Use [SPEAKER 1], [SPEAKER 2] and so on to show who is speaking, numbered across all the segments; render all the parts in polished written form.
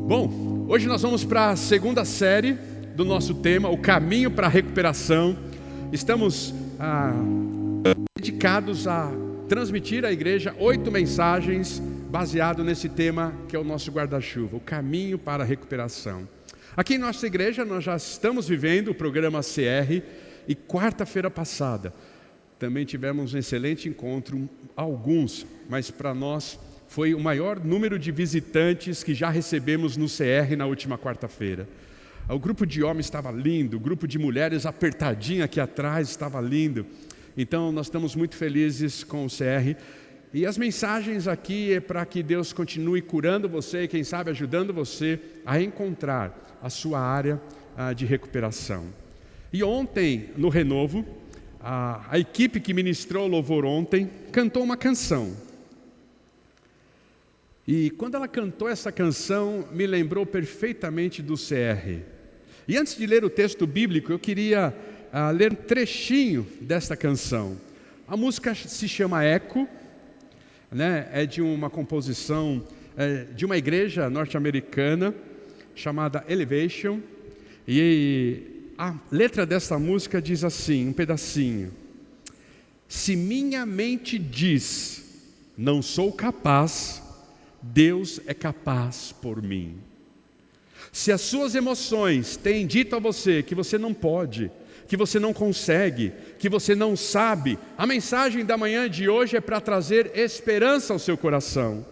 [SPEAKER 1] Bom, hoje nós vamos para a segunda série do nosso tema, o caminho para a recuperação. Estamos dedicados a transmitir à igreja 8 mensagens baseado nesse tema que é o nosso guarda-chuva, o caminho para a recuperação. Aqui em nossa igreja nós já estamos vivendo o programa CR e quarta-feira passada também tivemos um excelente encontro, alguns, mas para nós foi o maior número de visitantes que já recebemos no CR na última quarta-feira. O grupo de homens estava lindo, o grupo de mulheres apertadinho aqui atrás estava lindo. Então nós estamos muito felizes com o CR. E as mensagens aqui é para que Deus continue curando você e quem sabe ajudando você a encontrar a sua área de recuperação. E ontem, no Renovo, a equipe que ministrou o louvor ontem cantou uma canção. E quando ela cantou essa canção, me lembrou perfeitamente do CR. E antes de ler o texto bíblico, eu queria ler um trechinho desta canção. A música se chama Eco, né? É de uma composição de uma igreja norte-americana chamada Elevation. E a letra dessa música diz assim, um pedacinho: se minha mente diz, não sou capaz, Deus é capaz por mim. Se as suas emoções têm dito a você que você não pode, que você não consegue, que você não sabe, a mensagem da manhã de hoje é para trazer esperança ao seu coração.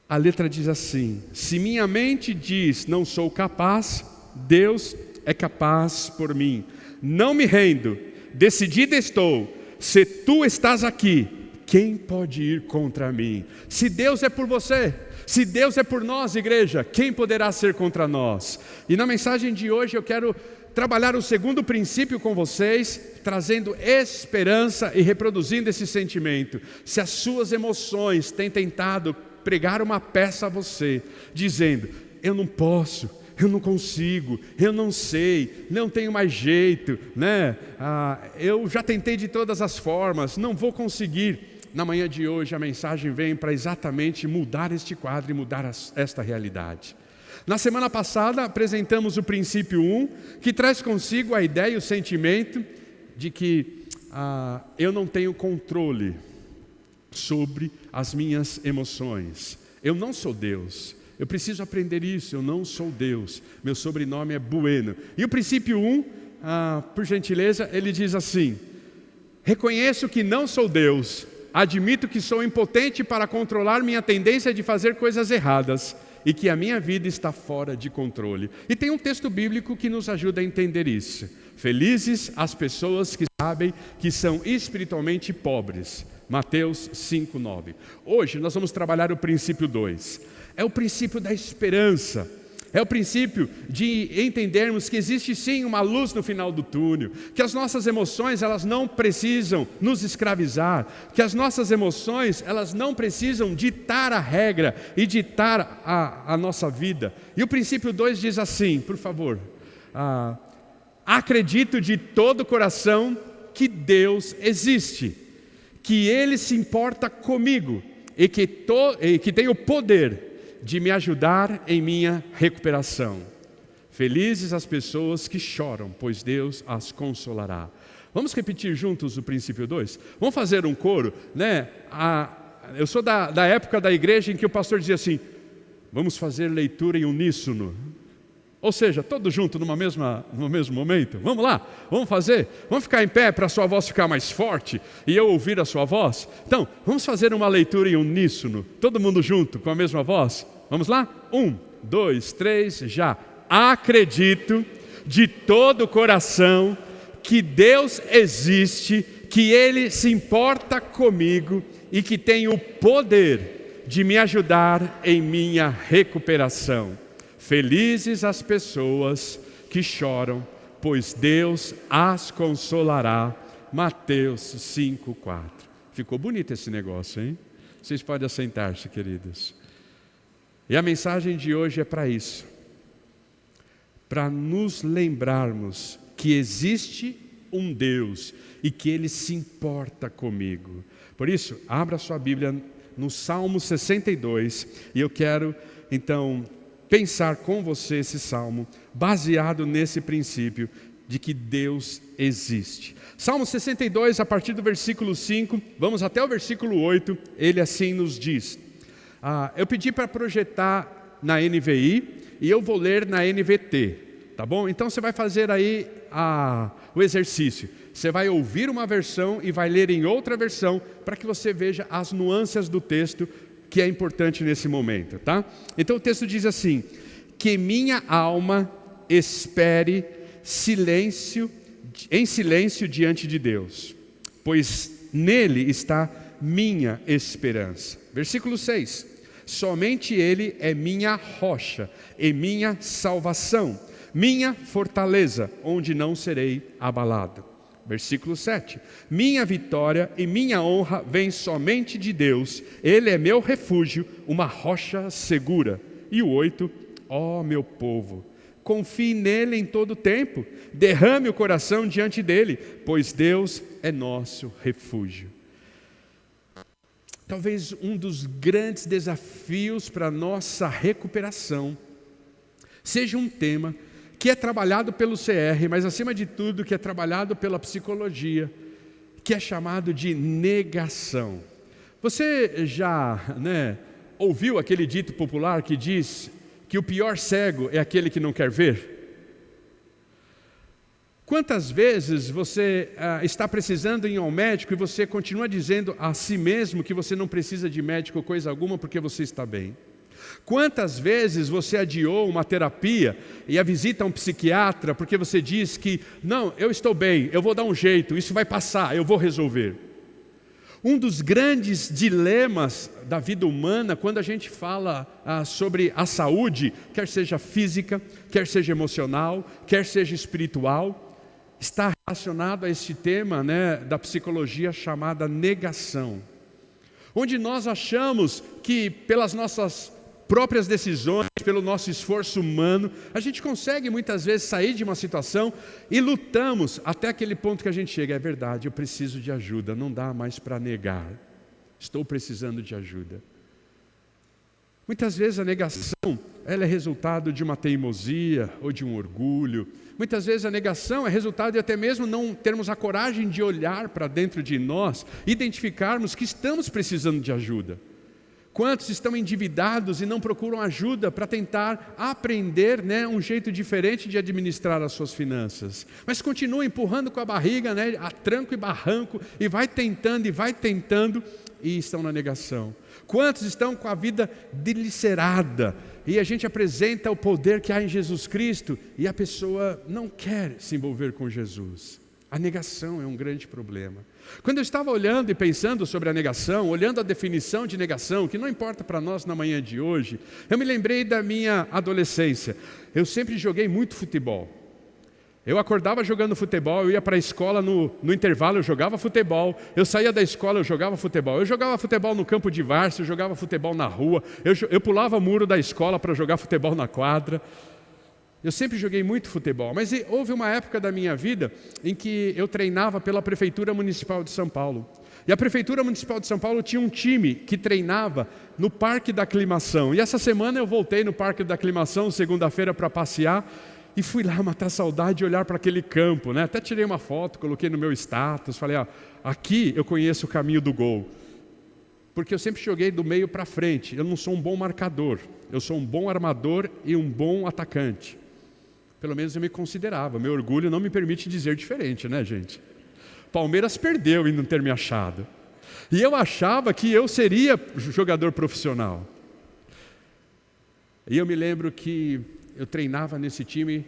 [SPEAKER 1] A letra diz assim: se minha mente diz não sou capaz, Deus é capaz por mim. Não me rendo, decidida estou, se tu estás aqui, quem pode ir contra mim? Se Deus é por você, se Deus é por nós, igreja, quem poderá ser contra nós? E na mensagem de hoje eu quero trabalhar o segundo princípio com vocês, trazendo esperança e reproduzindo esse sentimento. Se as suas emoções têm tentado pregar uma peça a você, dizendo, eu não posso, eu não consigo, eu não sei, não tenho mais jeito, né? Eu já tentei de todas as formas, não vou conseguir. Na manhã de hoje a mensagem vem para exatamente mudar este quadro e mudar esta realidade. Na semana passada apresentamos o princípio 1, que traz consigo a ideia e o sentimento de que eu não tenho controle sobre as minhas emoções. Eu não sou Deus. Eu preciso aprender isso, eu não sou Deus. Meu sobrenome é Bueno. E o princípio 1, por gentileza, ele diz assim: reconheço que não sou Deus. Admito que sou impotente para controlar minha tendência de fazer coisas erradas e que a minha vida está fora de controle. E tem um texto bíblico que nos ajuda a entender isso. Felizes as pessoas que sabem que são espiritualmente pobres. Mateus 5:9. Hoje nós vamos trabalhar o princípio 2. É o princípio da esperança. É o princípio de entendermos que existe sim uma luz no final do túnel, que as nossas emoções elas não precisam nos escravizar, que as nossas emoções elas não precisam ditar a regra e ditar a nossa vida. E o princípio 2 diz assim, por favor, acredito de todo o coração que Deus existe, que Ele se importa comigo e que tem o poder de me ajudar em minha recuperação. Felizes as pessoas que choram, pois Deus as consolará. Vamos repetir juntos o princípio 2? Vamos fazer um coro, né? Eu sou da época da igreja em que o pastor dizia assim, vamos fazer leitura em uníssono. Ou seja, todos juntos no mesmo momento. Vamos lá, vamos fazer. Vamos ficar em pé para a sua voz ficar mais forte e eu ouvir a sua voz. Então, vamos fazer uma leitura em uníssono, todo mundo junto com a mesma voz. Vamos lá? 1, 2, 3, já. Acredito de todo o coração que Deus existe, que Ele se importa comigo e que tem o poder de me ajudar em minha recuperação. Felizes as pessoas que choram, pois Deus as consolará. Mateus 5:4. Ficou bonito esse negócio, hein? Vocês podem assentar-se, queridos. E a mensagem de hoje é para isso. Para nos lembrarmos que existe um Deus e que Ele se importa comigo. Por isso, abra sua Bíblia no Salmo 62 e eu quero, então, pensar com você esse salmo, baseado nesse princípio de que Deus existe. Salmo 62, a partir do versículo 5, vamos até o versículo 8, ele assim nos diz. Eu pedi para projetar na NVI e eu vou ler na NVT, tá bom? Então você vai fazer aí o exercício. Você vai ouvir uma versão e vai ler em outra versão para que você veja as nuances do texto que é importante nesse momento, tá? Então o texto diz assim: que minha alma espere em silêncio diante de Deus, pois nele está minha esperança. Versículo 6: somente ele é minha rocha e minha salvação, minha fortaleza, onde não serei abalado. Versículo 7: minha vitória e minha honra vêm somente de Deus, ele é meu refúgio, uma rocha segura. E o 8: ó meu povo, confie nele em todo o tempo, derrame o coração diante dele, pois Deus é nosso refúgio. Talvez um dos grandes desafios para a nossa recuperação seja um tema que é trabalhado pelo CR, mas acima de tudo que é trabalhado pela psicologia, que é chamado de negação. Você já ouviu aquele dito popular que diz que o pior cego é aquele que não quer ver? Quantas vezes você está precisando ir ao médico e você continua dizendo a si mesmo que você não precisa de médico ou coisa alguma porque você está bem? Quantas vezes você adiou uma terapia e a visita a um psiquiatra porque você diz que não, eu estou bem, eu vou dar um jeito, isso vai passar, eu vou resolver? Um dos grandes dilemas da vida humana, quando a gente fala sobre a saúde, quer seja física, quer seja emocional, quer seja espiritual, está relacionado a esse tema da psicologia chamada negação. Onde nós achamos que pelas nossas próprias decisões, pelo nosso esforço humano, a gente consegue muitas vezes sair de uma situação e lutamos até aquele ponto que a gente chega. É verdade, eu preciso de ajuda, não dá mais para negar, estou precisando de ajuda. Muitas vezes a negação ela é resultado de uma teimosia ou de um orgulho. Muitas vezes a negação é resultado de até mesmo não termos a coragem de olhar para dentro de nós, identificarmos que estamos precisando de ajuda. Quantos estão endividados e não procuram ajuda para tentar aprender um jeito diferente de administrar as suas finanças? Mas continuam empurrando com a barriga, a tranco e barranco, e vai tentando e estão na negação. Quantos estão com a vida dilacerada e a gente apresenta o poder que há em Jesus Cristo e a pessoa não quer se envolver com Jesus? A negação é um grande problema. Quando eu estava olhando e pensando sobre a negação, olhando a definição de negação, que não importa para nós na manhã de hoje, eu me lembrei da minha adolescência. Eu sempre joguei muito futebol. Eu acordava jogando futebol, eu ia para a escola no intervalo, eu jogava futebol. Eu saía da escola, eu jogava futebol. Eu jogava futebol no campo de várzea, eu jogava futebol na rua. Eu pulava o muro da escola para jogar futebol na quadra. Eu sempre joguei muito futebol, mas houve uma época da minha vida em que eu treinava pela Prefeitura Municipal de São Paulo. E a Prefeitura Municipal de São Paulo tinha um time que treinava no Parque da Aclimação. E essa semana eu voltei no Parque da Aclimação, segunda-feira, para passear, e fui lá matar saudade e olhar para aquele campo. Até tirei uma foto, coloquei no meu status, falei, aqui eu conheço o caminho do gol. Porque eu sempre joguei do meio para frente. Eu não sou um bom marcador, eu sou um bom armador e um bom atacante. Pelo menos eu me considerava. Meu orgulho não me permite dizer diferente, gente? Palmeiras perdeu em não ter me achado. E eu achava que eu seria jogador profissional. E eu me lembro que eu treinava nesse time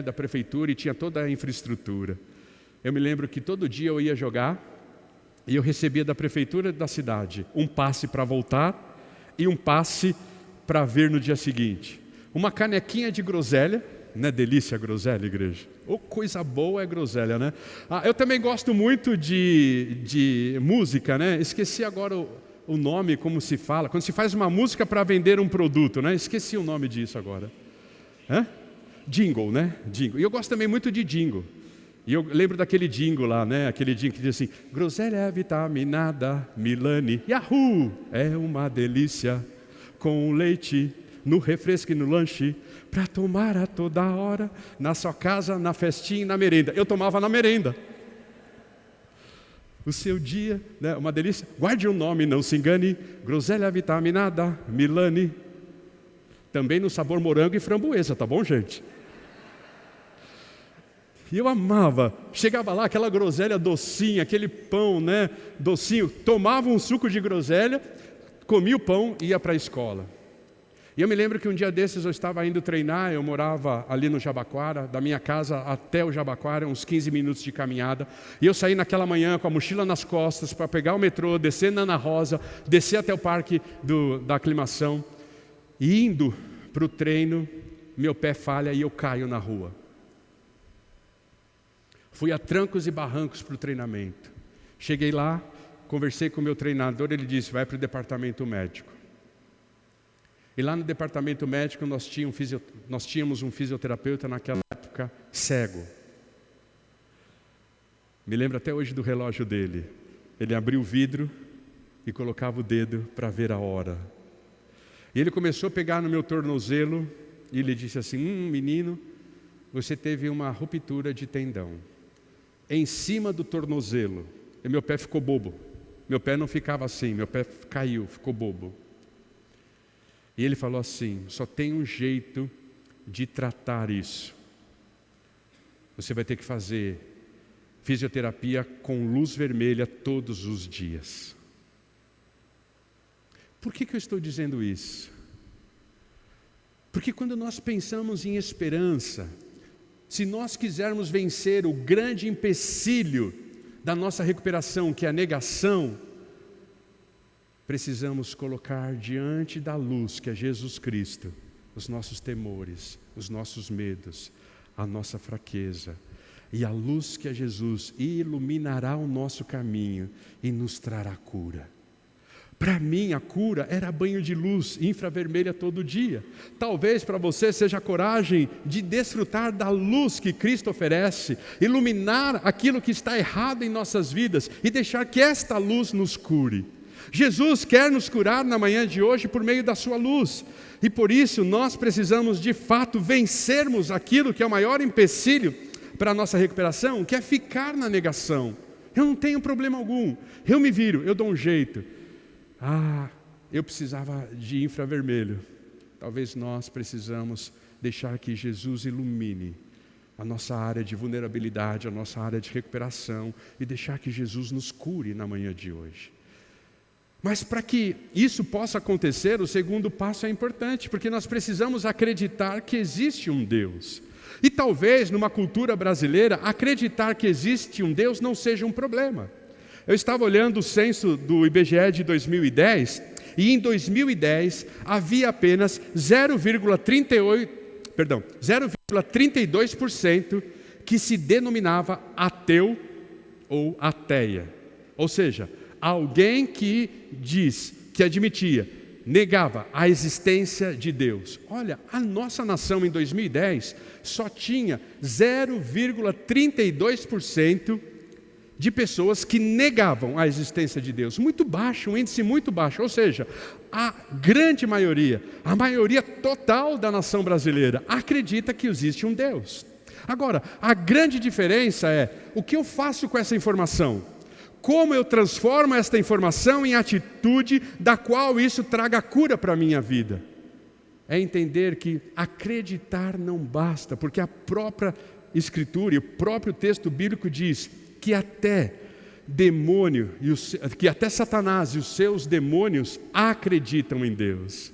[SPEAKER 1] da prefeitura e tinha toda a infraestrutura. Eu me lembro que todo dia eu ia jogar e eu recebia da prefeitura da cidade um passe para voltar e um passe para ver no dia seguinte. Uma canequinha de groselha. Não é delícia a groselha, igreja? Coisa boa é groselha, eu também gosto muito de música, Esqueci agora o nome, como se fala. Quando se faz uma música para vender um produto, Esqueci o nome disso agora. Jingle, Jingle. E eu gosto também muito de jingle. E eu lembro daquele jingle lá, Aquele jingle que diz assim: groselha vitaminada, Milani, Yahoo! É uma delícia com leite no refresco e no lanche, para tomar a toda hora, na sua casa, na festinha e na merenda. Eu tomava na merenda. O seu dia, né, uma delícia. Guarde o nome, não se engane. Groselha vitaminada, Milani. Também no sabor morango e framboesa, tá bom, gente? E eu amava. Chegava lá, aquela groselha docinha, aquele pão, né, docinho. Tomava um suco de groselha, comia o pão e ia para a escola. E eu me lembro que um dia desses eu estava indo treinar, eu morava ali no Jabaquara, da minha casa até o Jabaquara, uns 15 minutos de caminhada. E eu saí naquela manhã com a mochila nas costas para pegar o metrô, descer na Ana Rosa, descer até o parque da aclimação. E indo para o treino, meu pé falha e eu caio na rua. Fui a trancos e barrancos para o treinamento. Cheguei lá, conversei com o meu treinador, ele disse, vai para o departamento médico. E lá no departamento médico nós tínhamos um fisioterapeuta naquela época cego. Me lembro até hoje do relógio dele. Ele abriu o vidro e colocava o dedo para ver a hora. E ele começou a pegar no meu tornozelo e ele disse assim, menino, você teve uma ruptura de tendão. Em cima do tornozelo. E meu pé ficou bobo. Meu pé não ficava assim, meu pé caiu, ficou bobo. E ele falou assim, só tem um jeito de tratar isso. Você vai ter que fazer fisioterapia com luz vermelha todos os dias. Por que eu estou dizendo isso? Porque quando nós pensamos em esperança, se nós quisermos vencer o grande empecilho da nossa recuperação, que é a negação, precisamos colocar diante da luz, que é Jesus Cristo, os nossos temores, os nossos medos, a nossa fraqueza. E a luz que é Jesus iluminará o nosso caminho e nos trará cura. Para mim, a cura era banho de luz infravermelha todo dia. Talvez para você seja a coragem de desfrutar da luz que Cristo oferece, iluminar aquilo que está errado em nossas vidas e deixar que esta luz nos cure. Jesus quer nos curar na manhã de hoje por meio da sua luz. E por isso nós precisamos de fato vencermos aquilo que é o maior empecilho para a nossa recuperação, que é ficar na negação. Eu não tenho problema algum, eu me viro, eu dou um jeito. Eu precisava de infravermelho. Talvez nós precisamos deixar que Jesus ilumine a nossa área de vulnerabilidade, a nossa área de recuperação e deixar que Jesus nos cure na manhã de hoje. Mas para que isso possa acontecer, o segundo passo é importante, porque nós precisamos acreditar que existe um Deus. E talvez, numa cultura brasileira, acreditar que existe um Deus não seja um problema. Eu estava olhando o censo do IBGE de 2010, e em 2010 havia apenas 0,32% que se denominava ateu ou ateia. Ou seja, alguém que negava a existência de Deus. Olha, a nossa nação em 2010 só tinha 0,32% de pessoas que negavam a existência de Deus. Muito baixo, um índice muito baixo. Ou seja, a grande maioria, a maioria total da nação brasileira acredita que existe um Deus. Agora, a grande diferença é o que eu faço com essa informação. Como eu transformo esta informação em atitude da qual isso traga cura para a minha vida. É entender que acreditar não basta, porque a própria Escritura e o próprio texto bíblico diz que até Satanás e os seus demônios acreditam em Deus.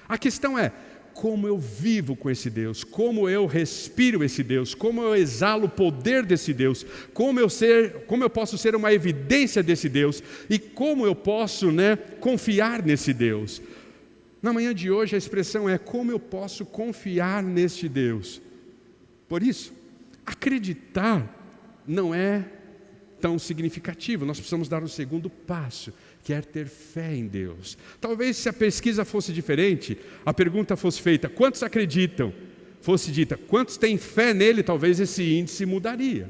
[SPEAKER 1] A questão é, como eu vivo com esse Deus, como eu respiro esse Deus, como eu exalo o poder desse Deus, como eu posso ser uma evidência desse Deus e como eu posso confiar nesse Deus. Na manhã de hoje a expressão é como eu posso confiar neste Deus. Por isso, acreditar não é tão significativo, nós precisamos dar um segundo passo, que é ter fé em Deus. Talvez se a pesquisa fosse diferente, a pergunta fosse feita, quantos acreditam? Fosse dita, quantos têm fé nele? Talvez esse índice mudaria.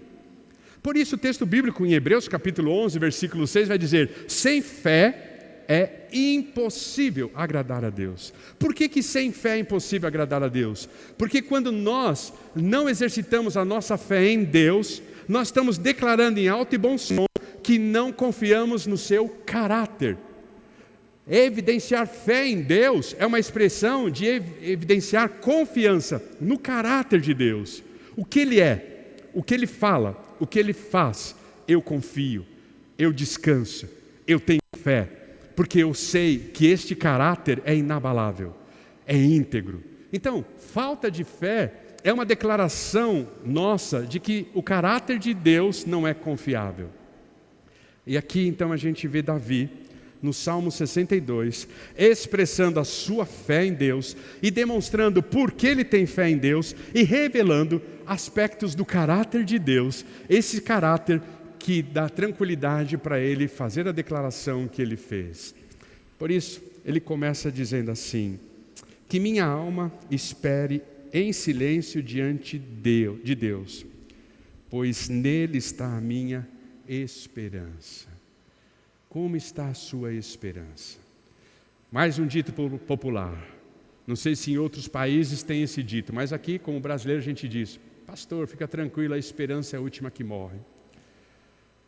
[SPEAKER 1] Por isso o texto bíblico em Hebreus capítulo 11, versículo 6 vai dizer, sem fé é impossível agradar a Deus. Por que sem fé é impossível agradar a Deus? Porque quando nós não exercitamos a nossa fé em Deus, nós estamos declarando em alto e bom som que não confiamos no seu caráter. Evidenciar fé em Deus é uma expressão de evidenciar confiança no caráter de Deus. O que Ele é, o que Ele fala, o que Ele faz, eu confio, eu descanso, eu tenho fé, porque eu sei que este caráter é inabalável, é íntegro. Então, falta de fé é uma declaração nossa de que o caráter de Deus não é confiável. E aqui então a gente vê Davi, no Salmo 62, expressando a sua fé em Deus e demonstrando por que ele tem fé em Deus e revelando aspectos do caráter de Deus, esse caráter que dá tranquilidade para ele fazer a declaração que ele fez. Por isso, ele começa dizendo assim: que minha alma espere em silêncio diante de Deus, pois nele está a minha esperança. Como está a sua esperança? Mais um dito popular. Não sei se em outros países tem esse dito, mas aqui, como brasileiro, a gente diz: pastor, fica tranquilo, a esperança é a última que morre.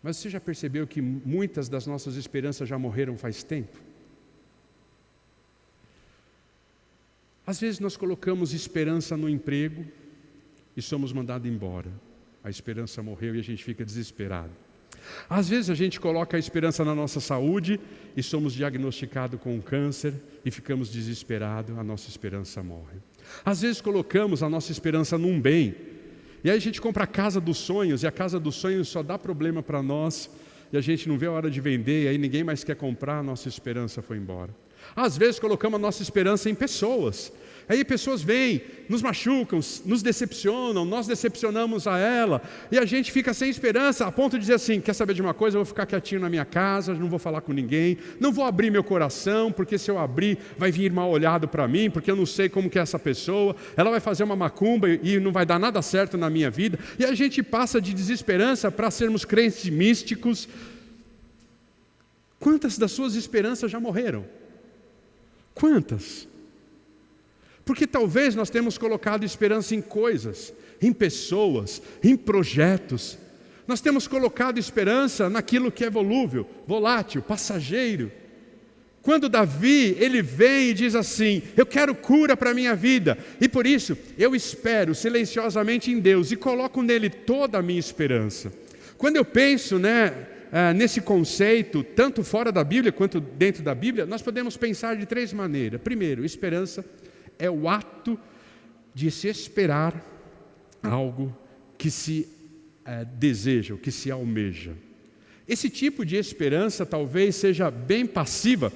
[SPEAKER 1] Mas você já percebeu que muitas das nossas esperanças já morreram faz tempo? Às vezes nós colocamos esperança no emprego e somos mandados embora. A esperança morreu e a gente fica desesperado. Às vezes a gente coloca a esperança na nossa saúde e somos diagnosticados com um câncer e ficamos desesperados, a nossa esperança morre. Às vezes colocamos a nossa esperança num bem, e aí a gente compra a casa dos sonhos, e a casa dos sonhos só dá problema para nós, e a gente não vê a hora de vender, e aí ninguém mais quer comprar, a nossa esperança foi embora. Às vezes colocamos a nossa esperança em pessoas, aí pessoas vêm, nos machucam, nos decepcionam, nós decepcionamos a ela, e a gente fica sem esperança, a ponto de dizer assim: quer saber de uma coisa, eu vou ficar quietinho na minha casa, não vou falar com ninguém, não vou abrir meu coração, porque se eu abrir, vai vir mal olhado para mim, porque eu não sei como que é essa pessoa, ela vai fazer uma macumba e não vai dar nada certo na minha vida, e a gente passa de desesperança para sermos crentes místicos. Quantas das suas esperanças já morreram? Quantas? Porque talvez nós temos colocado esperança em coisas, em pessoas, em projetos. Nós temos colocado esperança naquilo que é volúvel, volátil, passageiro. Quando Davi, ele vem e diz assim: eu quero cura para a minha vida, e por isso eu espero silenciosamente em Deus e coloco nele toda a minha esperança. Quando eu penso, nesse conceito, tanto fora da Bíblia quanto dentro da Bíblia, nós podemos pensar de três maneiras. Primeiro, esperança é o ato de se esperar algo que se deseja, que se almeja. Esse tipo de esperança talvez seja bem passiva,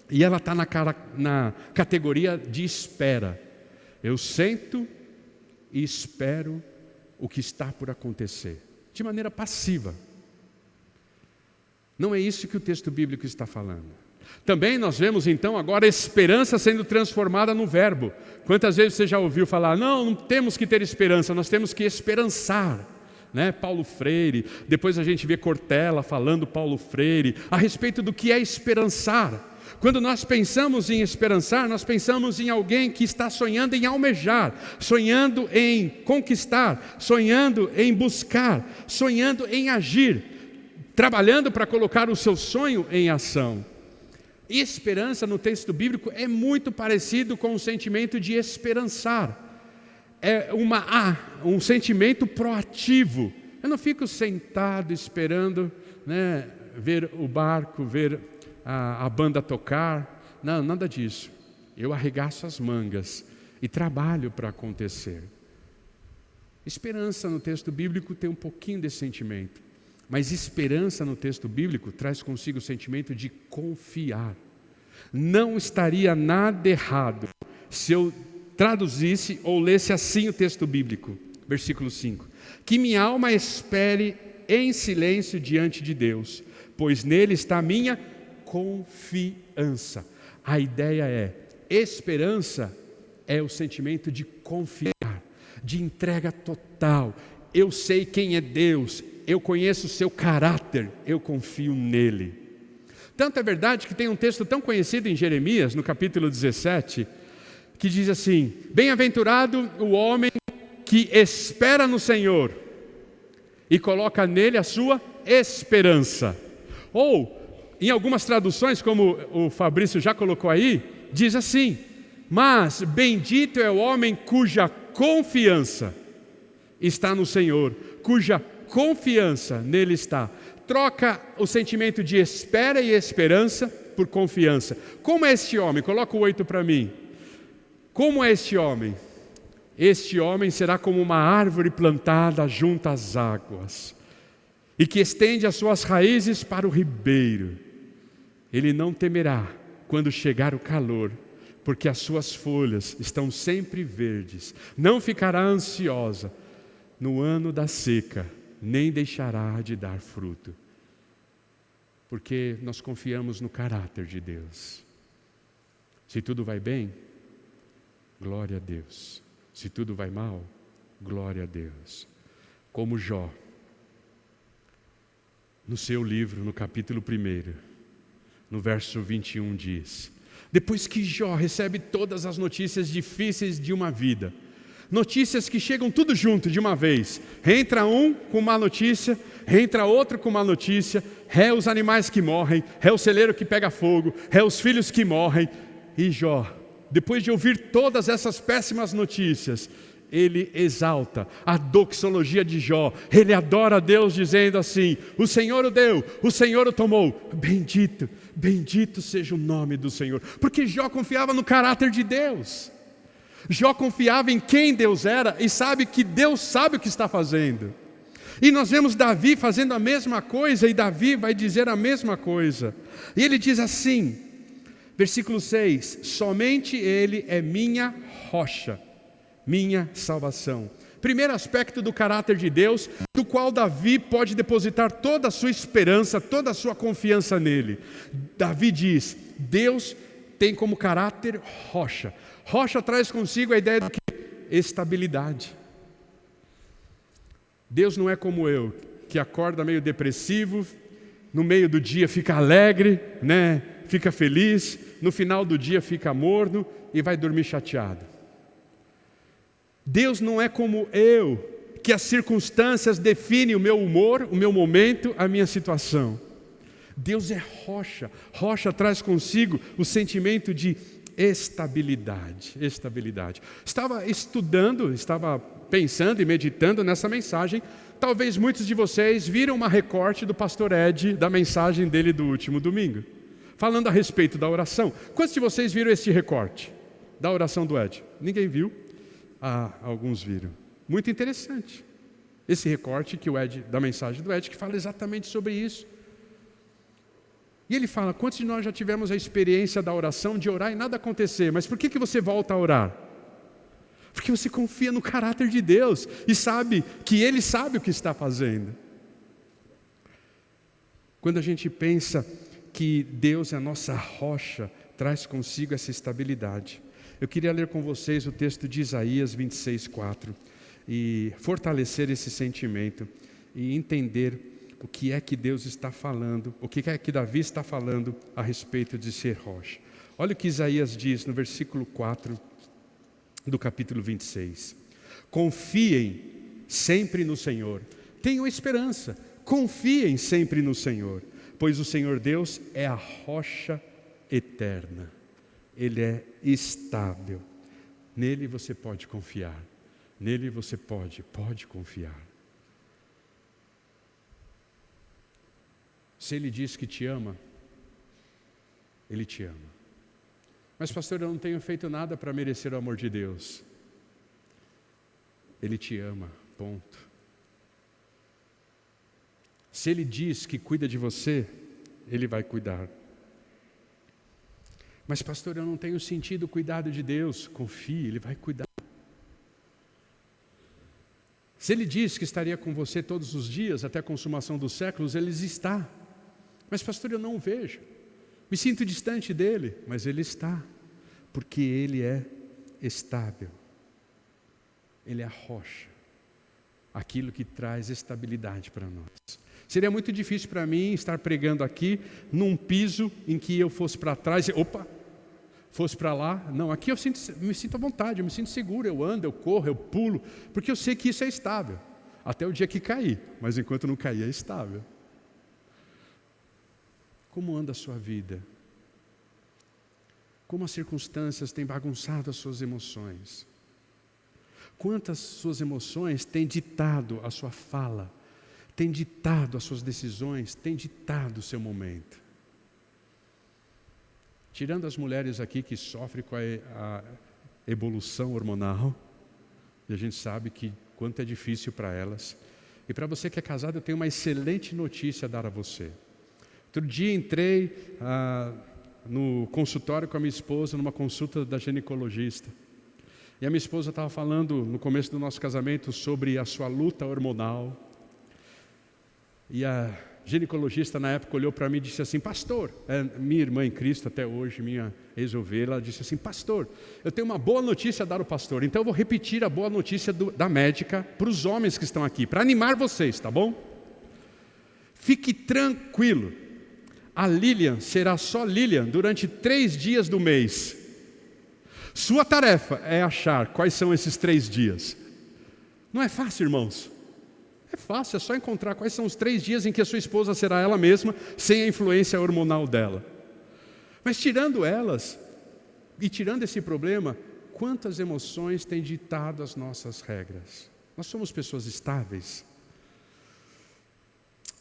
[SPEAKER 1] e ela está na categoria de espera. Eu sento e espero o que está por acontecer, de maneira passiva. Não é isso que o texto bíblico está falando. Também nós vemos então agora a esperança sendo transformada no verbo. Quantas vezes você já ouviu falar: não temos que ter esperança, nós temos que esperançar, Paulo Freire, depois a gente vê Cortella falando Paulo Freire, a respeito do que é esperançar. Quando nós pensamos em esperançar, nós pensamos em alguém que está sonhando em almejar, sonhando em conquistar, sonhando em buscar, sonhando em agir, trabalhando para colocar o seu sonho em ação. E esperança no texto bíblico é muito parecido com o sentimento de esperançar. É um sentimento proativo. Eu não fico sentado esperando, ver o barco, ver a banda tocar. Não, nada disso. Eu arregaço as mangas e trabalho para acontecer. Esperança no texto bíblico tem um pouquinho desse sentimento. Mas esperança no texto bíblico traz consigo o sentimento de confiar. Não estaria nada errado se eu traduzisse ou lesse assim o texto bíblico. Versículo 5. Que minha alma espere em silêncio diante de Deus, pois nele está a minha confiança. A ideia é, esperança é o sentimento de confiar, de entrega total. Eu sei quem é Deus, eu conheço o seu caráter, eu confio nele. Tanto é verdade que tem um texto tão conhecido em Jeremias, no capítulo 17, que diz assim: bem-aventurado o homem que espera no Senhor e coloca nele a sua esperança. Ou, em algumas traduções, como o Fabrício já colocou aí, diz assim: mas bendito é o homem cuja confiança está no Senhor, cuja confiança nele está. Troca o sentimento de espera e esperança por confiança. Como é este homem? Coloca o 8 para mim. Como é este homem? Este homem será como uma árvore plantada junto às águas e que estende as suas raízes para o ribeiro. Ele não temerá quando chegar o calor, porque as suas folhas estão sempre verdes. Não ficará ansiosa no ano da seca, nem deixará de dar fruto. Porque nós confiamos no caráter de Deus. Se tudo vai bem, glória a Deus. Se tudo vai mal, glória a Deus. Como Jó, no seu livro, no capítulo 1, no verso 21 diz: depois que Jó recebe todas as notícias difíceis de uma vida, notícias que chegam tudo junto de uma vez, entra um com uma notícia, entra outro com uma notícia, os animais que morrem, o celeiro que pega fogo, os filhos que morrem, e Jó, depois de ouvir todas essas péssimas notícias, ele exalta a doxologia de Jó. Ele adora a Deus dizendo assim: o Senhor o deu, o Senhor o tomou. Bendito, bendito seja o nome do Senhor. Porque Jó confiava no caráter de Deus. Jó confiava em quem Deus era e sabe que Deus sabe o que está fazendo. E nós vemos Davi fazendo a mesma coisa, e Davi vai dizer a mesma coisa. E ele diz assim, versículo 6: somente Ele é minha rocha, minha salvação. Primeiro aspecto do caráter de Deus, do qual Davi pode depositar toda a sua esperança, toda a sua confiança nele. Davi diz: Deus tem como caráter rocha. Rocha traz consigo a ideia de estabilidade. Deus não é como eu, que acorda meio depressivo, no meio do dia fica alegre, fica feliz, no final do dia fica morno e vai dormir chateado. Deus não é como eu, que as circunstâncias definem o meu humor, o meu momento, a minha situação. Deus é rocha. Rocha traz consigo o sentimento de estabilidade. Estava estudando, estava pensando e meditando nessa mensagem. Talvez muitos de vocês viram uma recorte do pastor Ed, da mensagem dele do último domingo, falando a respeito da oração. Quantos de vocês viram este recorte da oração do Ed? Ninguém viu? Alguns viram. Muito interessante esse recorte da mensagem do Ed, que fala exatamente sobre isso. E ele fala: quantos de nós já tivemos a experiência da oração, de orar e nada acontecer? Mas por que você volta a orar? Porque você confia no caráter de Deus e sabe que Ele sabe o que está fazendo. Quando a gente pensa que Deus é a nossa rocha, traz consigo essa estabilidade. Eu queria ler com vocês o texto de Isaías 26:4 e fortalecer esse sentimento e entender o que é que Deus está falando, o que é que Davi está falando a respeito de ser rocha. Olha o que Isaías diz no versículo 4 do capítulo 26. Confiem sempre no Senhor, tenham esperança, confiem sempre no Senhor, pois o Senhor Deus é a rocha eterna. Ele é estável. Nele você pode confiar. Nele você pode confiar. Se Ele diz que te ama, Ele te ama. Mas pastor, eu não tenho feito nada para merecer o amor de Deus. Ele te ama, ponto. Se Ele diz que cuida de você, Ele vai cuidar. Mas pastor, eu não tenho sentido o cuidado de Deus. Confie, Ele vai cuidar. Se Ele diz que estaria com você todos os dias, até a consumação dos séculos, Ele está. Mas pastor, eu não o vejo. Me sinto distante dEle, mas Ele está. Porque Ele é estável. Ele é a rocha. aquilo que traz estabilidade para nós. Seria muito difícil para mim estar pregando aqui num piso em que eu fosse para trás e, fosse para lá. Não, aqui eu me sinto à vontade, eu me sinto seguro, eu ando, eu corro, eu pulo, porque eu sei que isso é estável, até o dia que cair, mas enquanto não cair é estável. Como anda a sua vida? Como as circunstâncias têm bagunçado as suas emoções? Quantas suas emoções têm ditado a sua fala, têm ditado as suas decisões, têm ditado o seu momento? Tirando as mulheres aqui que sofrem com a evolução hormonal, e a gente sabe que quanto é difícil para elas. E para você que é casado, eu tenho uma excelente notícia a dar a você. Outro dia entrei no consultório com a minha esposa, numa consulta da ginecologista. E a minha esposa estava falando, no começo do nosso casamento, sobre a sua luta hormonal. E a ginecologista, na época, olhou para mim e disse assim: pastor, minha irmã em Cristo até hoje, minha ex-ovelha, ela disse assim: pastor, eu tenho uma boa notícia a dar ao pastor, então eu vou repetir a boa notícia da médica para os homens que estão aqui, para animar vocês, tá bom? Fique tranquilo, a Lilian será só Lilian durante 3 dias do mês. Sua tarefa é achar quais são esses 3 dias. Não é fácil, irmãos? É fácil, é só encontrar quais são os 3 dias em que a sua esposa será ela mesma, sem a influência hormonal dela. Mas tirando elas, e tirando esse problema, quantas emoções têm ditado as nossas regras? Nós somos pessoas estáveis.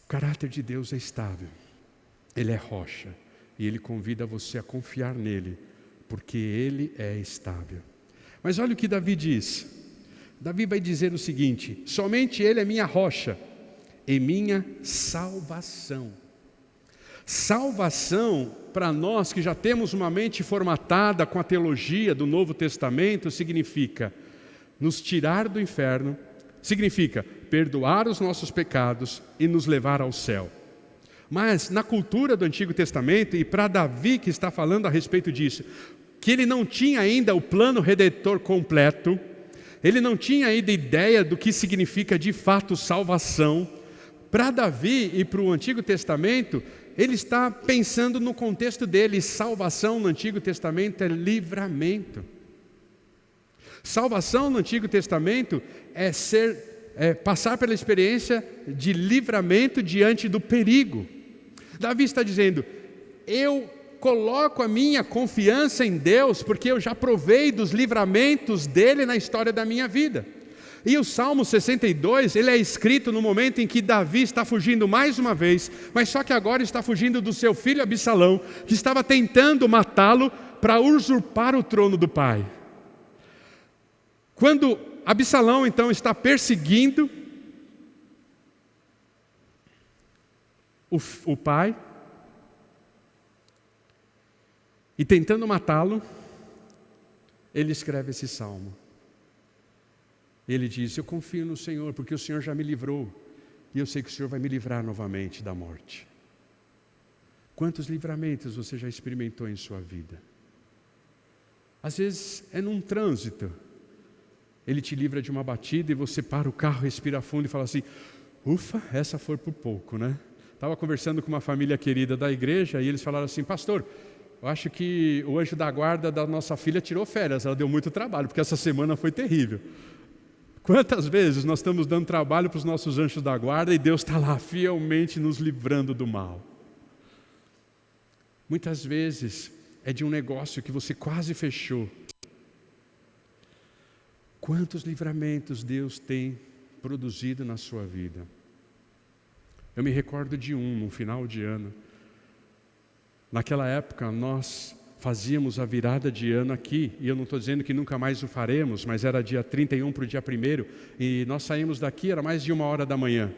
[SPEAKER 1] O caráter de Deus é estável. Ele é rocha, e Ele convida você a confiar nele, porque Ele é estável. Mas olha o que Davi diz. Davi vai dizer o seguinte: somente Ele é minha rocha e minha salvação. Salvação, para nós que já temos uma mente formatada com a teologia do Novo Testamento, significa nos tirar do inferno, significa perdoar os nossos pecados e nos levar ao céu. Mas na cultura do Antigo Testamento, e para Davi que está falando a respeito disso, que ele não tinha ainda o plano redentor completo, ele não tinha ainda ideia do que significa de fato salvação. Para Davi e para o Antigo Testamento, ele está pensando no contexto dele. Salvação no Antigo Testamento é livramento. Salvação no Antigo Testamento é passar pela experiência de livramento diante do perigo. Davi está dizendo: eu coloco a minha confiança em Deus, porque eu já provei dos livramentos dele na história da minha vida. E o Salmo 62, ele é escrito no momento em que Davi está fugindo mais uma vez, mas só que agora está fugindo do seu filho Absalão, que estava tentando matá-lo para usurpar o trono do pai. Quando Absalão então está perseguindo o pai e tentando matá-lo, ele escreve esse salmo. Ele diz: eu confio no Senhor, porque o Senhor já me livrou, e eu sei que o Senhor vai me livrar novamente da morte. Quantos livramentos você já experimentou em sua vida? Às vezes é num trânsito. Ele te livra de uma batida e você para o carro, respira fundo e fala assim: ufa, essa foi por pouco, né? Estava conversando com uma família querida da igreja e eles falaram assim: pastor, eu acho que o anjo da guarda da nossa filha tirou férias, ela deu muito trabalho, porque essa semana foi terrível. Quantas vezes nós estamos dando trabalho para os nossos anjos da guarda e Deus está lá fielmente nos livrando do mal? Muitas vezes é de um negócio que você quase fechou. Quantos livramentos Deus tem produzido na sua vida? Eu me recordo de no final de ano. Naquela época nós fazíamos a virada de ano aqui, e eu não estou dizendo que nunca mais o faremos, mas era dia 31 para o dia 1º, e nós saímos daqui, era mais de 1h da manhã.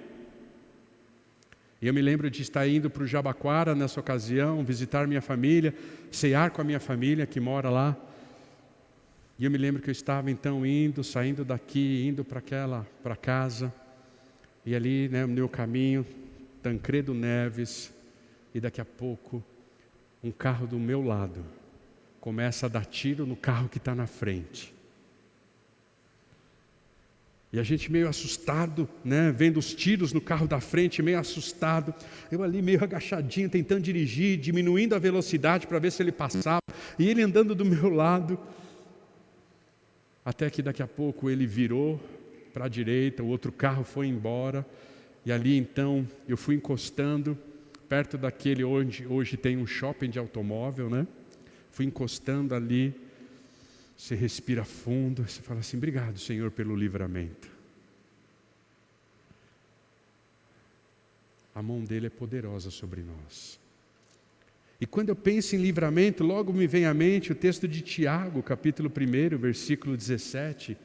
[SPEAKER 1] E eu me lembro de estar indo para o Jabaquara nessa ocasião, visitar minha família, cear com a minha família que mora lá. E eu me lembro que eu estava então saindo daqui, indo para casa, e ali, né, no meu caminho, Tancredo Neves, e daqui a pouco um carro do meu lado começa a dar tiro no carro que está na frente. E a gente meio assustado, né? Vendo os tiros no carro da frente, meio assustado. Eu ali meio agachadinho, tentando dirigir, diminuindo a velocidade para ver se ele passava. E ele andando do meu lado. Até que daqui a pouco ele virou para a direita, o outro carro foi embora. E ali então eu fui encostando, perto daquele onde hoje tem um shopping de automóvel, né? Fui encostando ali. Você respira fundo, você fala assim: obrigado, Senhor, pelo livramento. A mão dele é poderosa sobre nós. E quando eu penso em livramento, logo me vem à mente o texto de Tiago, capítulo 1, versículo 17,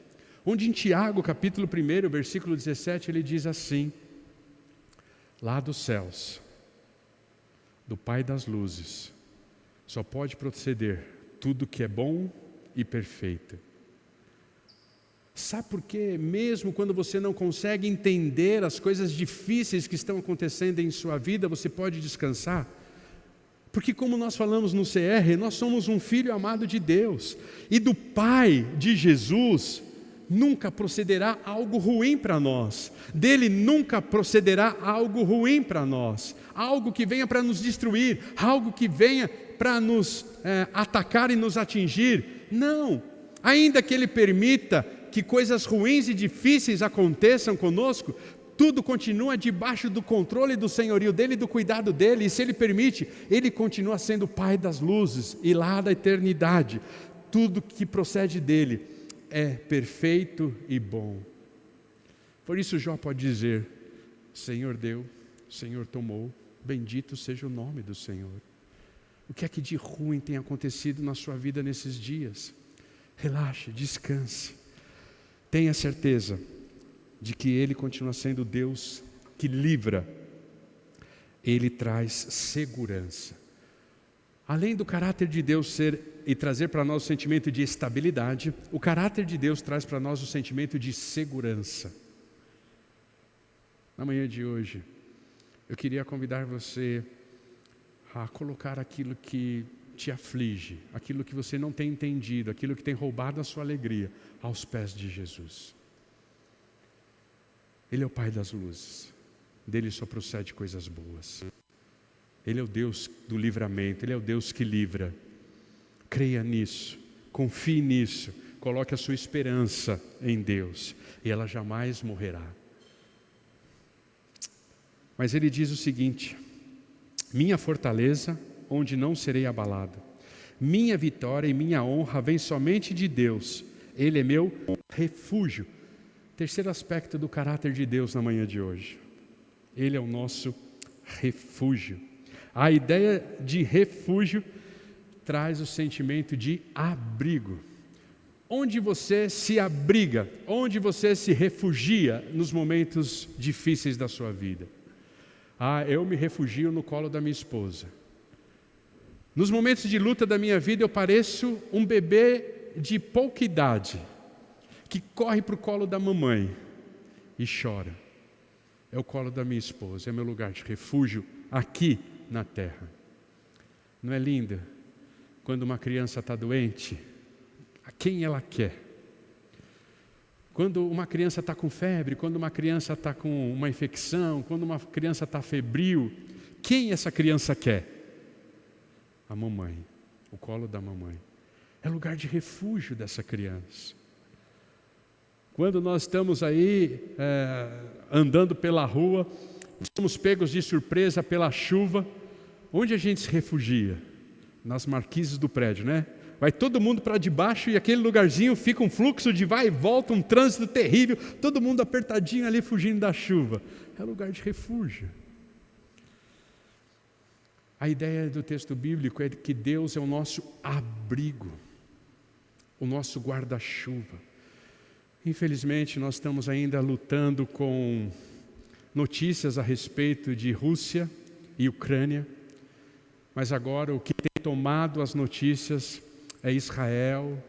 [SPEAKER 1] onde em Tiago, capítulo 1, versículo 17, ele diz assim: lá dos céus, do Pai das luzes, só pode proceder tudo que é bom e perfeito. Sabe por quê? Mesmo quando você não consegue entender as coisas difíceis que estão acontecendo em sua vida, você pode descansar. Porque como nós falamos no CR, nós somos um filho amado de Deus. E do Pai de Jesus nunca procederá algo ruim para nós. Dele nunca procederá algo ruim para nós. Algo que venha para nos destruir, algo que venha para nos atacar e nos atingir. Não, ainda que Ele permita que coisas ruins e difíceis aconteçam conosco, tudo continua debaixo do controle do senhorio dEle e do cuidado dEle, e se Ele permite, Ele continua sendo o Pai das luzes, e lá da eternidade, tudo que procede dEle é perfeito e bom. Por isso Jó pode dizer: o Senhor deu, o Senhor tomou, bendito seja o nome do Senhor. O que é que de ruim tem acontecido na sua vida nesses dias? Relaxe, descanse. Tenha certeza de que Ele continua sendo Deus que livra. Ele traz segurança. Além do caráter de Deus ser e trazer para nós o sentimento de estabilidade, o caráter de Deus traz para nós o sentimento de segurança. Na manhã de hoje, eu queria convidar você a colocar aquilo que te aflige, aquilo que você não tem entendido, aquilo que tem roubado a sua alegria, aos pés de Jesus. Ele é o Pai das luzes, dele só procede coisas boas. Ele é o Deus do livramento, Ele é o Deus que livra. Creia nisso, confie nisso, coloque a sua esperança em Deus, e ela jamais morrerá. Mas Ele diz o seguinte: minha fortaleza, onde não serei abalado. Minha vitória e minha honra vem somente de Deus. Ele é meu refúgio. Terceiro aspecto do caráter de Deus na manhã de hoje. Ele é o nosso refúgio. A ideia de refúgio traz o sentimento de abrigo. Onde você se abriga, onde você se refugia nos momentos difíceis da sua vida. Eu me refugio no colo da minha esposa. Nos momentos de luta da minha vida, eu pareço um bebê de pouca idade, que corre para o colo da mamãe e chora. É o colo da minha esposa, é meu lugar de refúgio aqui na terra. Não é lindo quando uma criança está doente? A quem ela quer? Quando uma criança está com febre, quando uma criança está com uma infecção, quando uma criança está febril, quem essa criança quer? A mamãe, o colo da mamãe. É lugar de refúgio dessa criança. Quando nós estamos aí andando pela rua, somos pegos de surpresa pela chuva, onde a gente se refugia? Nas marquises do prédio, né? Vai todo mundo para debaixo e aquele lugarzinho fica um fluxo de vai e volta, um trânsito terrível, todo mundo apertadinho ali fugindo da chuva. É lugar de refúgio. A ideia do texto bíblico é que Deus é o nosso abrigo, o nosso guarda-chuva. Infelizmente, nós estamos ainda lutando com notícias a respeito de Rússia e Ucrânia, mas agora o que tem tomado as notícias é Israel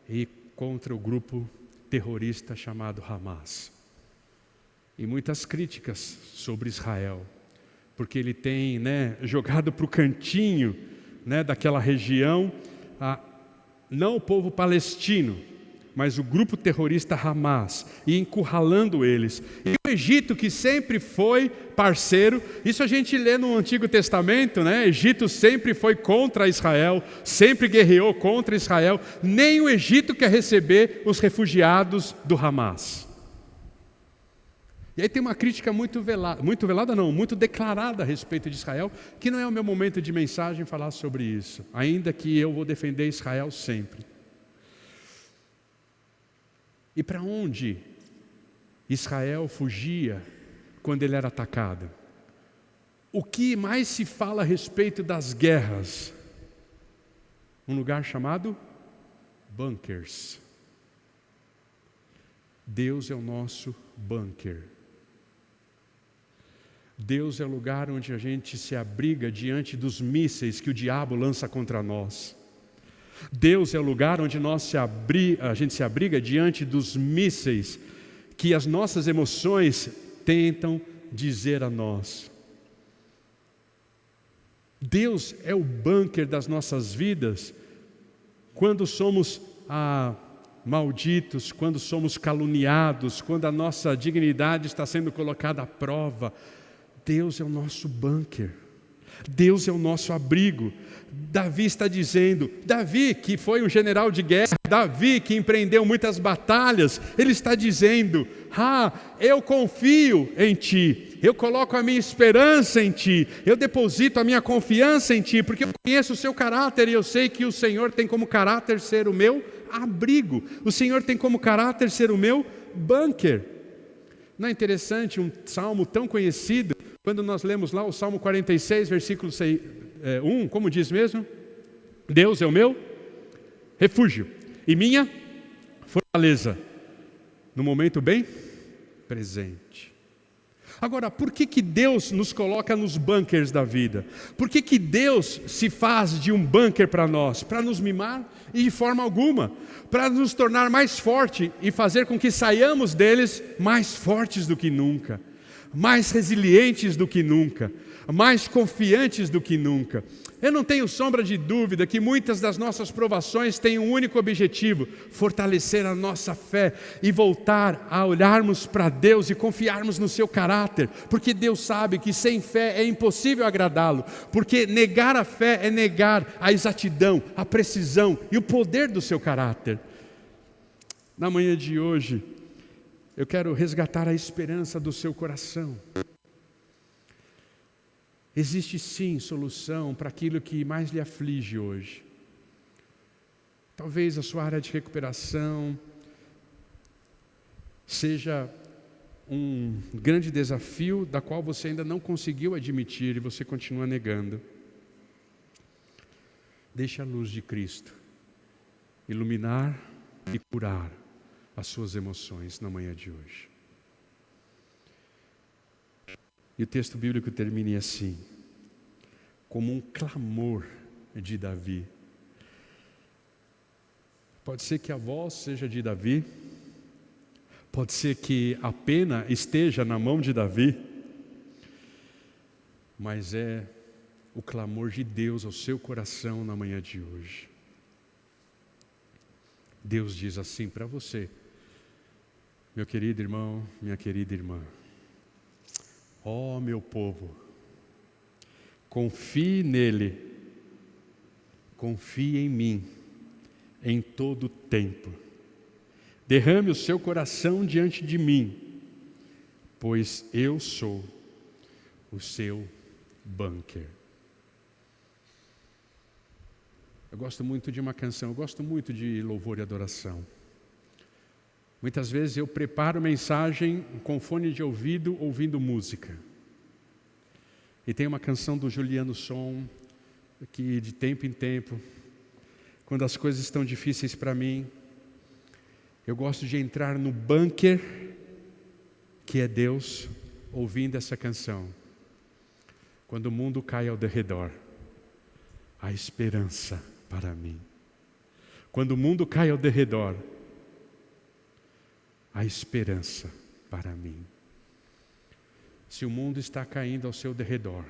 [SPEAKER 1] e contra o grupo terrorista chamado Hamas. E muitas críticas sobre Israel, porque ele tem jogado para o cantinho daquela região, não o povo palestino, mas o grupo terrorista Hamas, e encurralando eles. E o Egito, que sempre foi parceiro, isso a gente lê no Antigo Testamento, né? Egito sempre foi contra Israel, sempre guerreou contra Israel, nem o Egito quer receber os refugiados do Hamas. E aí tem uma crítica muito declarada a respeito de Israel, que não é o meu momento de mensagem falar sobre isso, ainda que eu vou defender Israel sempre. E para onde Israel fugia quando ele era atacado? O que mais se fala a respeito das guerras? Um lugar chamado bunkers. Deus é o nosso bunker. Deus é o lugar onde a gente se abriga diante dos mísseis que o diabo lança contra nós. Deus é o lugar onde a gente se abriga diante dos mísseis que as nossas emoções tentam dizer a nós. Deus é o bunker das nossas vidas quando somos malditos, quando somos caluniados, quando a nossa dignidade está sendo colocada à prova. Deus é o nosso bunker, Deus é o nosso abrigo. Davi está dizendo, Davi que foi um general de guerra, Davi que empreendeu muitas batalhas, ele está dizendo, eu confio em Ti, eu coloco a minha esperança em Ti, eu deposito a minha confiança em Ti, porque eu conheço o Seu caráter e eu sei que o Senhor tem como caráter ser o meu abrigo, o Senhor tem como caráter ser o meu bunker. Não é interessante um salmo tão conhecido, quando nós lemos lá o Salmo 46, versículo 1, como diz mesmo? Deus é o meu refúgio e minha fortaleza, no momento bem presente. Agora, por que Deus nos coloca nos bunkers da vida? Por que Deus se faz de um bunker para nós? Para nos mimar? E de forma alguma. Para nos tornar mais forte e fazer com que saiamos deles mais fortes do que nunca, mais resilientes do que nunca, mais confiantes do que nunca. Eu não tenho sombra de dúvida que muitas das nossas provações têm um único objetivo: fortalecer a nossa fé e voltar a olharmos para Deus e confiarmos no Seu caráter, porque Deus sabe que sem fé é impossível agradá-lo, porque negar a fé é negar a exatidão, a precisão e o poder do Seu caráter. Na manhã de hoje, eu quero resgatar a esperança do seu coração. Existe sim solução para aquilo que mais lhe aflige hoje. Talvez a sua área de recuperação seja um grande desafio da qual você ainda não conseguiu admitir e você continua negando. Deixe a luz de Cristo iluminar e curar as suas emoções na manhã de hoje. E o texto bíblico termina assim: como um clamor de Davi. Pode ser que a voz seja de Davi, pode ser que a pena esteja na mão de Davi, mas é o clamor de Deus ao seu coração na manhã de hoje. Deus diz assim para você, meu querido irmão, minha querida irmã: ó meu povo, confie nele, confie em mim, em todo o tempo. Derrame o seu coração diante de mim, pois eu sou o seu bunker. Eu gosto muito de uma canção, eu gosto muito de louvor e adoração. Muitas vezes eu preparo mensagem com fone de ouvido, ouvindo música. E tem uma canção do Juliano Som, que de tempo em tempo, quando as coisas estão difíceis para mim, eu gosto de entrar no bunker, que é Deus, ouvindo essa canção. Quando o mundo cai ao derredor, há esperança para mim. Quando o mundo cai ao derredor, há esperança para mim. Se o mundo está caindo ao seu derredor,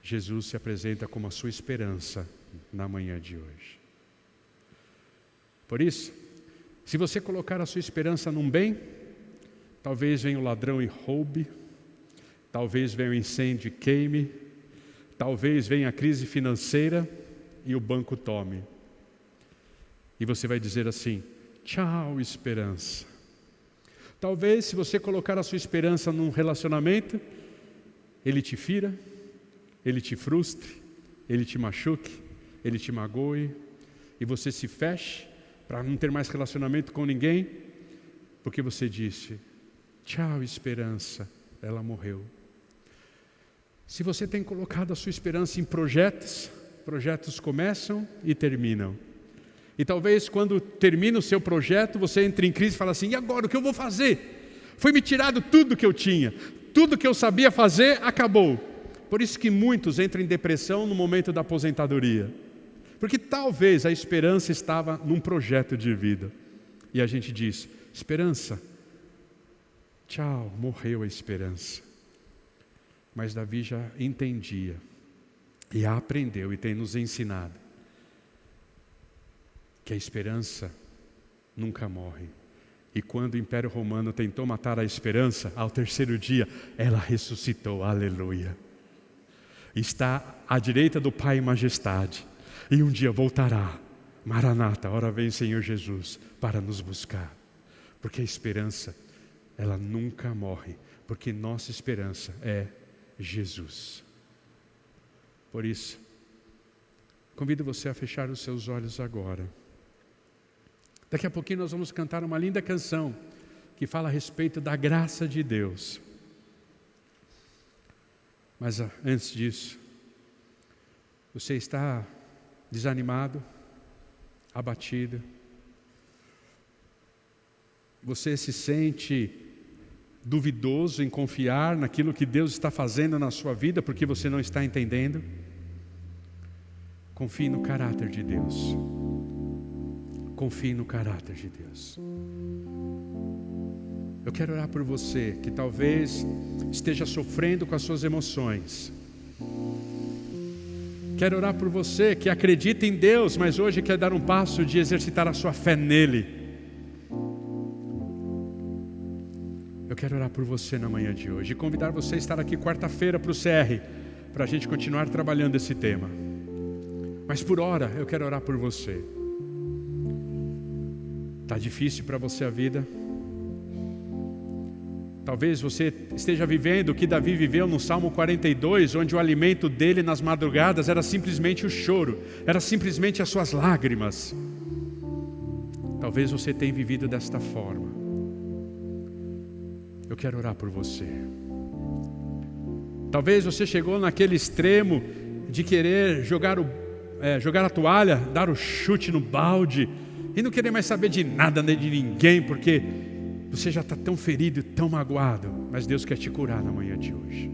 [SPEAKER 1] Jesus se apresenta como a sua esperança na manhã de hoje. Por isso, Se você colocar a sua esperança num bem, talvez venha o ladrão e roube, talvez venha o incêndio e queime, talvez venha a crise financeira e o banco tome. E você vai dizer assim: tchau, esperança. Talvez, se você colocar a sua esperança num relacionamento, ele te fira, ele te frustre, ele te machuque, ele te magoe, e você se feche para não ter mais relacionamento com ninguém, porque você disse: tchau, esperança, ela morreu. Se você tem colocado a sua esperança em projetos, projetos começam e terminam. E talvez quando termina o seu projeto, você entre em crise e fala assim: e agora, o que eu vou fazer? Foi me tirado tudo que eu tinha, tudo que eu sabia fazer acabou. Por isso que muitos entram em depressão no momento da aposentadoria. Porque talvez a esperança estava num projeto de vida. E a gente diz: esperança, tchau, morreu a esperança. Mas Davi já entendia e aprendeu e tem nos ensinado que a esperança nunca morre. E quando o Império Romano tentou matar a esperança, ao terceiro dia ela ressuscitou, aleluia. Está à direita do Pai em majestade, e um dia voltará. Maranata, ora vem Senhor Jesus para nos buscar. Porque a esperança, ela nunca morre, porque nossa esperança é Jesus. Por isso, convido você a fechar os seus olhos agora. Daqui a pouquinho nós vamos cantar uma linda canção que fala a respeito da graça de Deus. Mas antes disso, você está desanimado, abatido, você se sente duvidoso em confiar naquilo que Deus está fazendo na sua vida porque você não está entendendo? Confie no caráter de Deus. Confie no caráter de Deus. Eu quero orar por você que talvez esteja sofrendo com as suas emoções. Quero orar por você que acredita em Deus, mas hoje quer dar um passo de exercitar a sua fé nele. Eu quero orar por você na manhã de hoje e convidar você a estar aqui quarta-feira para o CR, para a gente continuar trabalhando esse tema. Mas por hora eu quero orar por você. Está difícil para você a vida? Talvez você esteja vivendo o que Davi viveu no Salmo 42, onde o alimento dele nas madrugadas era simplesmente o choro, era simplesmente as suas lágrimas. Talvez você tenha vivido desta forma. Eu quero orar por você. Talvez você chegou naquele extremo de querer jogar a toalha, dar o chute no balde e não querer mais saber de nada nem de ninguém, porque você já está tão ferido e tão magoado. Mas Deus quer te curar na manhã de hoje.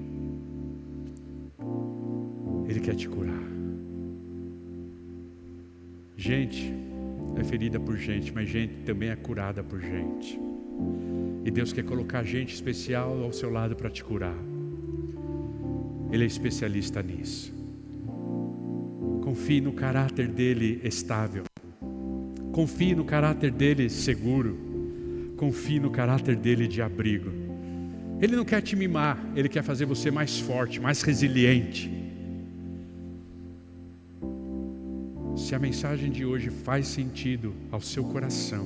[SPEAKER 1] Ele quer te curar. Gente é ferida por gente, mas gente também é curada por gente. E Deus quer colocar gente especial ao seu lado para te curar. Ele é especialista nisso. Confie no caráter dele estável. Confie no caráter dele seguro. Confie no caráter dele de abrigo. Ele não quer te mimar, ele quer fazer você mais forte, mais resiliente. Se a mensagem de hoje faz sentido ao seu coração,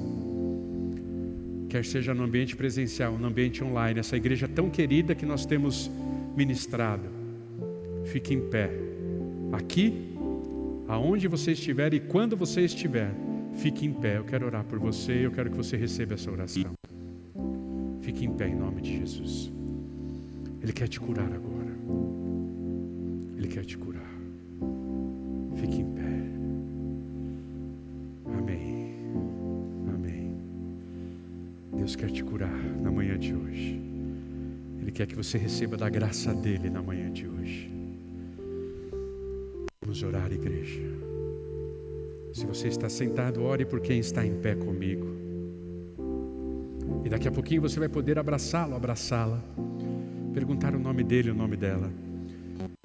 [SPEAKER 1] quer seja no ambiente presencial, no ambiente online, essa igreja tão querida que nós temos ministrado, fique em pé. Aqui, aonde você estiver e quando você estiver, fique em pé. Eu quero orar por você e eu quero que você receba essa oração. Fique em pé em nome de Jesus. Ele quer te curar agora. Ele quer te curar. Fique em pé. Amém. Amém. Deus quer te curar na manhã de hoje. Ele quer que você receba da graça dele na manhã de hoje. Vamos orar, igreja. Se você está sentado, ore por quem está em pé comigo. E daqui a pouquinho você vai poder abraçá-lo, abraçá-la, perguntar o nome dele, o nome dela,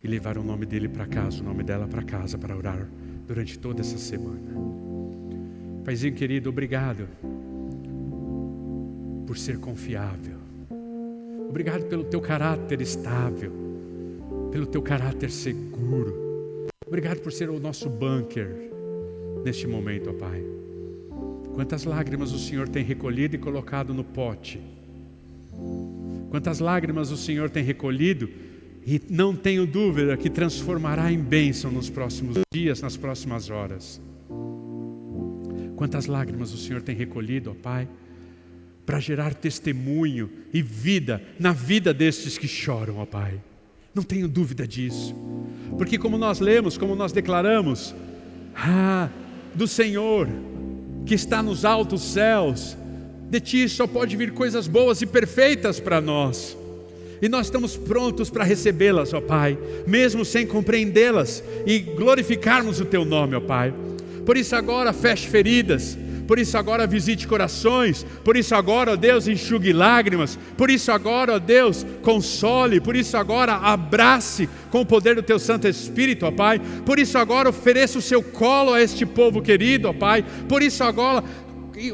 [SPEAKER 1] e levar o nome dele para casa, o nome dela para casa, para orar durante toda essa semana. Paizinho querido, obrigado por ser confiável. Obrigado pelo teu caráter estável, pelo teu caráter seguro. Obrigado por ser o nosso bunker neste momento, ó Pai. Quantas lágrimas o Senhor tem recolhido e colocado no pote. Quantas lágrimas o Senhor tem recolhido e não tenho dúvida que transformará em bênção nos próximos dias, nas próximas horas. Quantas lágrimas o Senhor tem recolhido, ó Pai, para gerar testemunho e vida na vida destes que choram, ó Pai. Não tenho dúvida disso, porque como nós lemos, como nós declaramos, do Senhor que está nos altos céus, de Ti só pode vir coisas boas e perfeitas para nós, e nós estamos prontos para recebê-las, ó Pai, mesmo sem compreendê-las, e glorificarmos o Teu nome, ó Pai. Por isso agora feche feridas, por isso agora visite corações, por isso agora, ó Deus, enxugue lágrimas, por isso agora, ó Deus, console, por isso agora abrace com o poder do Teu Santo Espírito, ó Pai, por isso agora ofereça o Seu colo a este povo querido, ó Pai, por isso agora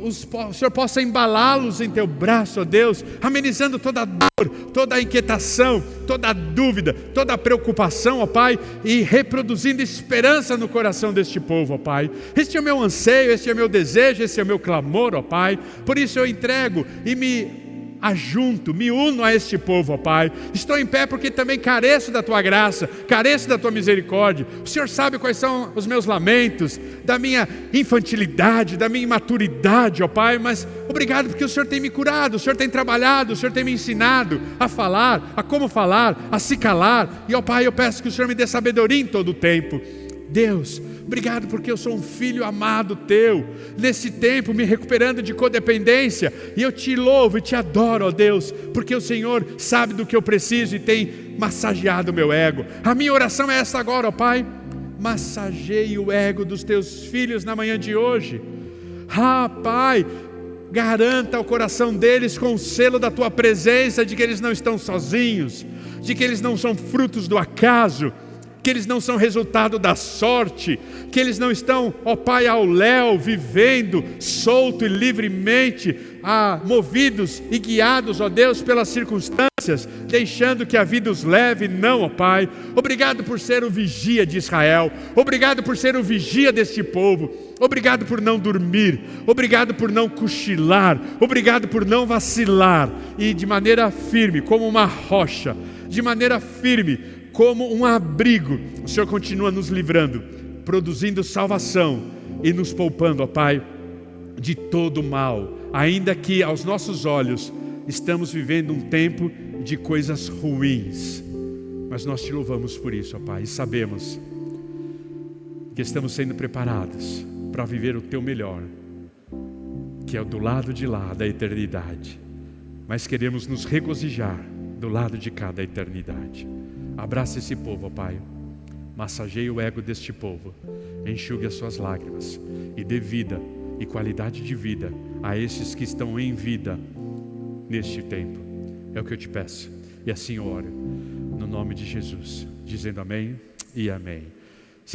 [SPEAKER 1] o Senhor possa embalá-los em Teu braço, ó Deus, amenizando toda a dor, toda a inquietação, toda a dúvida, toda a preocupação, ó Pai, e reproduzindo esperança no coração deste povo, ó Pai. Este é o meu anseio, este é o meu desejo, este é o meu clamor, ó Pai. Por isso eu entrego e me ajunto, me uno a este povo, ó Pai. Estou em pé porque também careço da Tua graça, careço da Tua misericórdia. O Senhor sabe quais são os meus lamentos, da minha infantilidade, da minha imaturidade, ó Pai, mas obrigado porque o Senhor tem me curado, o Senhor tem trabalhado, o Senhor tem me ensinado a falar, a como falar, a se calar, e ó Pai, eu peço que o Senhor me dê sabedoria em todo o tempo. Deus, obrigado porque eu sou um filho amado Teu, nesse tempo me recuperando de codependência, e eu Te louvo e Te adoro, ó Deus, porque o Senhor sabe do que eu preciso e tem massageado o meu ego. A minha oração é essa agora, ó Pai, massageie o ego dos Teus filhos na manhã de hoje. Pai, garanta o coração deles com o selo da Tua presença, de que eles não estão sozinhos, de que eles não são frutos do acaso, que eles não são resultado da sorte, que eles não estão, ó Pai, ao léu, vivendo solto e livremente, movidos e guiados, ó Deus, pelas circunstâncias, deixando que a vida os leve. Não, ó Pai. Obrigado por ser o vigia de Israel, obrigado por ser o vigia deste povo, obrigado por não dormir, obrigado por não cochilar, obrigado por não vacilar, e de maneira firme, como uma rocha, de maneira firme, como um abrigo, o Senhor continua nos livrando, produzindo salvação e nos poupando, ó Pai, de todo mal, ainda que aos nossos olhos estamos vivendo um tempo de coisas ruins, mas nós Te louvamos por isso, ó Pai, e sabemos que estamos sendo preparados para viver o Teu melhor, que é do lado de lá da eternidade, mas queremos nos regozijar do lado de cá da eternidade. Abraça esse povo, ó Pai, massageie o ego deste povo, enxugue as suas lágrimas e dê vida e qualidade de vida a esses que estão em vida neste tempo. É o que eu Te peço, e assim eu oro, no nome de Jesus, dizendo amém e amém.